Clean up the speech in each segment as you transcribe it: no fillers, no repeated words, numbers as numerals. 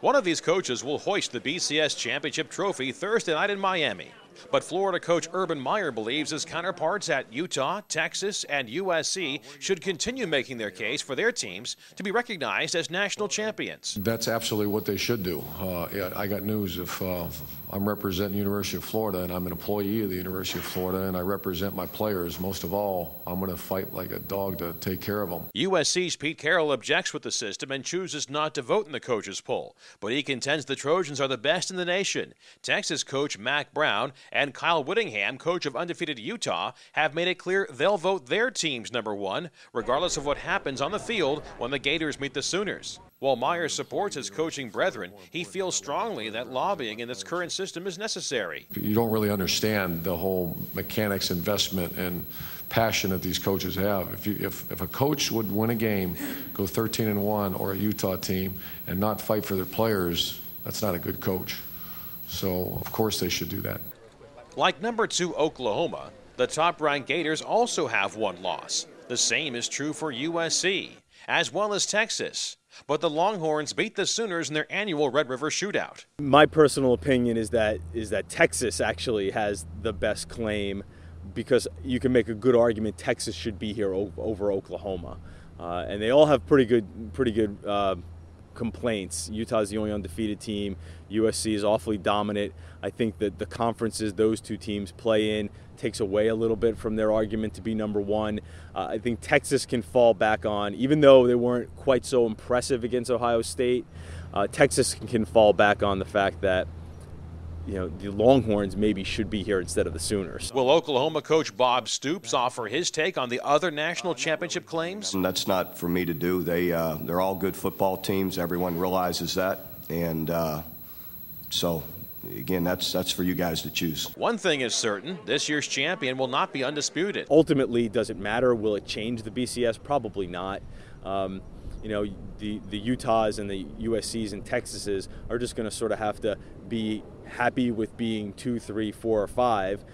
One of these coaches will hoist the BCS championship trophy Thursday night in Miami. But Florida coach Urban Meyer believes his counterparts at Utah, Texas, and USC should continue making their case for their teams to be recognized as national champions. That's absolutely what they should do. I got news. If I'm representing the University of Florida and I'm an employee of the University of Florida and I represent my players, most of all, I'm going to fight like a dog to take care of them. USC's Pete Carroll objects with the system and chooses not to vote in the coaches poll, but he contends the Trojans are the best in the nation. Texas coach Mack Brown and Kyle Whittingham, coach of undefeated Utah, have made it clear they'll vote their teams #1, regardless of what happens on the field when the Gators meet the Sooners. While Meyer supports his coaching brethren, he feels strongly that lobbying in its current system is necessary. You don't really understand the whole mechanics, investment, and passion that these coaches have. If a coach would win a game, go 13-1, or a Utah team, and not fight for their players, that's not a good coach. So, of course, they should do that. Like #2 Oklahoma, the top-ranked Gators also have one loss. The same is true for USC, as well as Texas. But the Longhorns beat the Sooners in their annual Red River Shootout. My personal opinion is that Texas actually has the best claim, because you can make a good argument Texas should be here over Oklahoma. And they all have pretty good complaints. Utah's the only undefeated team. USC is awfully dominant. I think that the conferences those two teams play in takes away a little bit from their argument to be #1. I think Texas can fall back on, even though they weren't quite so impressive against Ohio State, Texas can fall back on the fact that the Longhorns maybe should be here instead of the Sooners. Will Oklahoma coach Bob Stoops offer his take on the other national championship claims? That's not for me to do. They're all good football teams. Everyone realizes that. And so, again, that's for you guys to choose. One thing is certain, this year's champion will not be undisputed. Ultimately, does it matter? Will it change the BCS? Probably not. The Utahs and the USCs and Texases are just going to sort of have to be happy with being 2, 3, 4, or 5,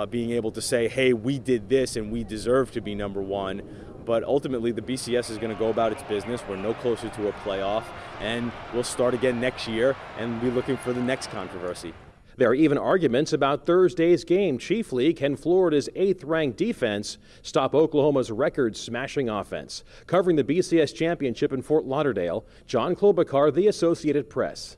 being able to say, hey, we did this and we deserve to be #1. But ultimately, the BCS is going to go about its business. We're no closer to a playoff, and we'll start again next year and be looking for the next controversy. There are even arguments about Thursday's game. Chiefly, can Florida's 8th-ranked defense stop Oklahoma's record-smashing offense? Covering the BCS championship in Fort Lauderdale, John Klobuchar, The Associated Press.